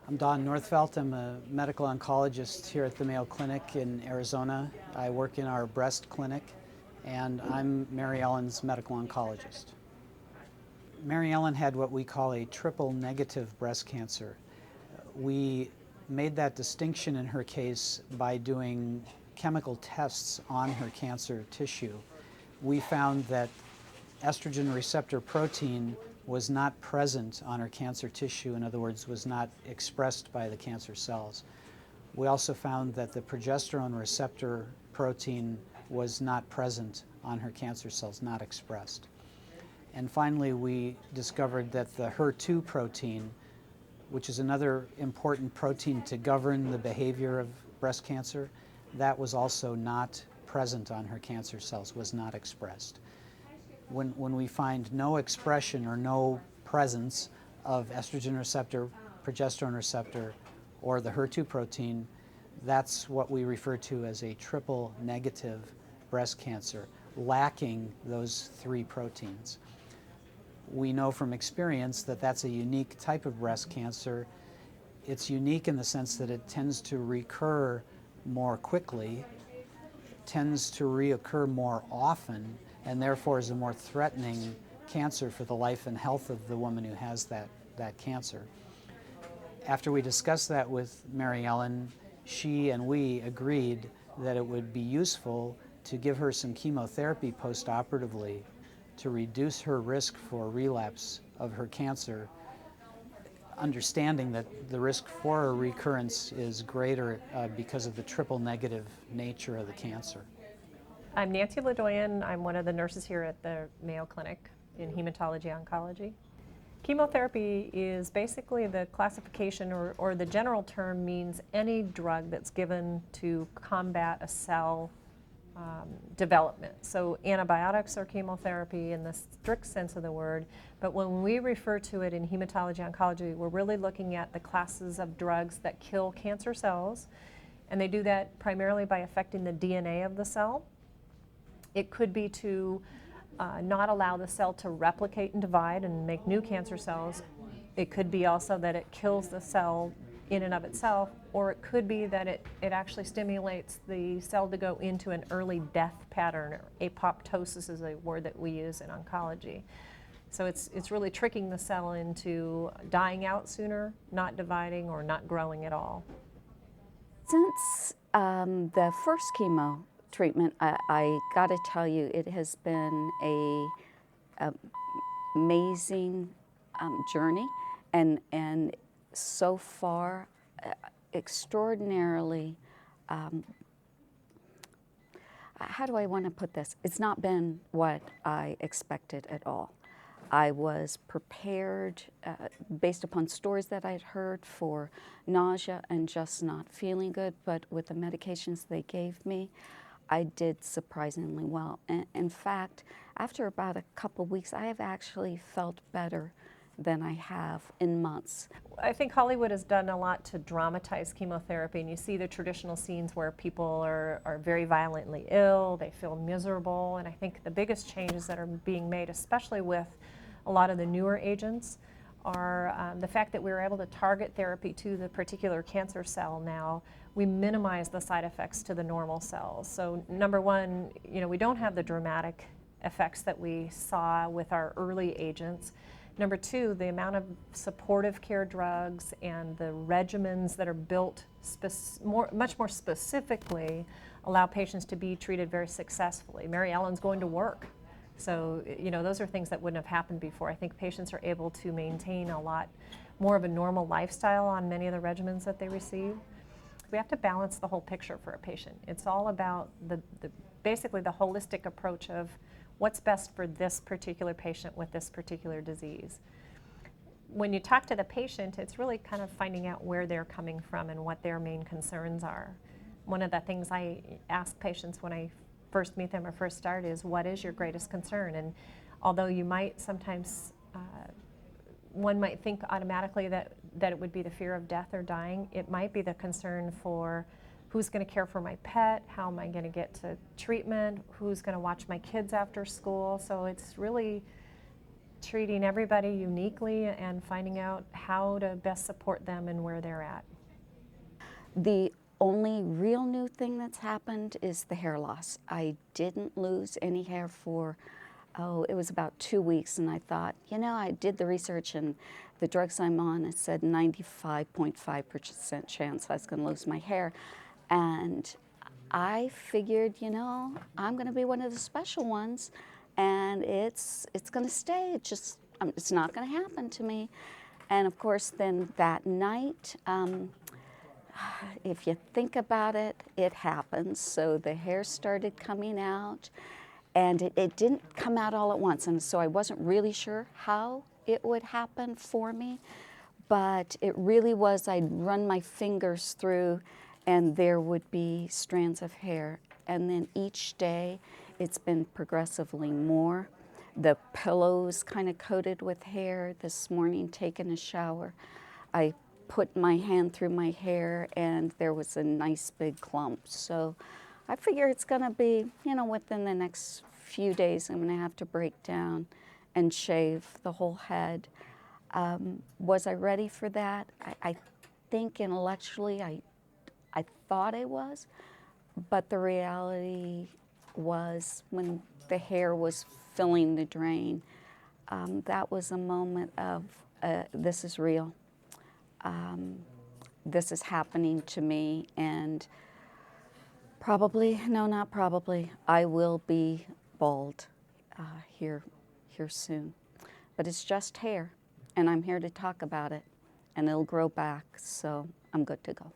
I'm Don Northfelt. I'm a medical oncologist here at the Mayo Clinic in Arizona. I work in our breast clinic, and I'm MaryEllen's medical oncologist. MaryEllen had what we call a triple negative breast cancer. We made that distinction in her case by doing chemical tests on her cancer tissue. We found that estrogen receptor protein was not present on her cancer tissue, in other words, was not expressed by the cancer cells. We also found that the progesterone receptor protein was not present on her cancer cells, not expressed. And finally, we discovered that the HER2 protein, which is another important protein to govern the behavior of breast cancer, that was also not present on her cancer cells, was not expressed. When we find no expression or no presence of estrogen receptor, progesterone receptor, or the HER2 protein, that's what we refer to as a triple negative breast cancer, lacking those three proteins. We know from experience that that's a unique type of breast cancer. It's unique in the sense that it tends to recur more quickly, tends to reoccur more often, and therefore is a more threatening cancer for the life and health of the woman who has that cancer. After we discussed that with MaryEllen, she and we agreed that it would be useful to give her some chemotherapy post-operatively to reduce her risk for relapse of her cancer, understanding that the risk for a recurrence is greater because of the triple negative nature of the cancer. I'm Nancy Ledoyen. I'm one of the nurses here at the Mayo Clinic in hematology oncology. Chemotherapy is basically the classification or the general term means any drug that's given to combat a cell development. So antibiotics are chemotherapy in the strict sense of the word, but when we refer to it in hematology oncology, we're really looking at the classes of drugs that kill cancer cells, and they do that primarily by affecting the DNA of the cell. It could be to not allow the cell to replicate and divide and make new cancer cells. It could be also that it kills the cell in and of itself, or it could be that it actually stimulates the cell to go into an early death pattern. Apoptosis is a word that we use in oncology. So it's really tricking the cell into dying out sooner, not dividing, or not growing at all. Since the first chemo treatment, I got to tell you, it has been a amazing journey, and so far extraordinarily. How do I want to put this? It's not been what I expected at all. I was prepared based upon stories that I'd heard for nausea and just not feeling good, but with the medications they gave me, I did surprisingly well. And in fact, after about a couple of weeks, I have actually felt better than I have in months. I think Hollywood has done a lot to dramatize chemotherapy, and you see the traditional scenes where people are very violently ill, they feel miserable, and I think the biggest changes that are being made, especially with a lot of the newer agents, are the fact that we're able to target therapy to the particular cancer cell now. We minimize the side effects to the normal cells. So number one, we don't have the dramatic effects that we saw with our early agents. Number two, the amount of supportive care drugs and the regimens that are built much more specifically allow patients to be treated very successfully. MaryEllen's going to work. So, those are things that wouldn't have happened before. I think patients are able to maintain a lot more of a normal lifestyle on many of the regimens that they receive. We have to balance the whole picture for a patient. It's all about basically the holistic approach of what's best for this particular patient with this particular disease. When you talk to the patient, it's really kind of finding out where they're coming from and what their main concerns are. One of the things I ask patients when I first meet them or first start is, what is your greatest concern? And although you might sometimes, one might think automatically that it would be the fear of death or dying, it might be the concern for who's going to care for my pet, how am I going to get to treatment, who's going to watch my kids after school. So it's really treating everybody uniquely and finding out how to best support them and where they're at. The only real new thing that's happened is the hair loss. I didn't lose any hair for, it was about 2 weeks, and I thought, you know, I did the research and the drugs I'm on, it said 95.5% chance I was going to lose my hair. And I figured, you know, I'm going to be one of the special ones, and it's going to stay. It's not going to happen to me. And of course, then that night, if you think about it, it happens. So the hair started coming out, and it didn't come out all at once. And so I wasn't really sure how it would happen for me, but it really was, I'd run my fingers through and there would be strands of hair. And then each day it's been progressively more. The pillows kind of coated with hair. This morning, taking a shower, I put my hand through my hair and there was a nice big clump. So I figure it's gonna be, you know, within the next few days, I'm gonna have to break down and shave the whole head. Was I ready for that? I think intellectually I thought I was, but the reality was when the hair was filling the drain, that was a moment of, this is real. This is happening to me, and probably, no, not probably, I will be bald here soon. But it's just hair, and I'm here to talk about it, and it'll grow back, so I'm good to go.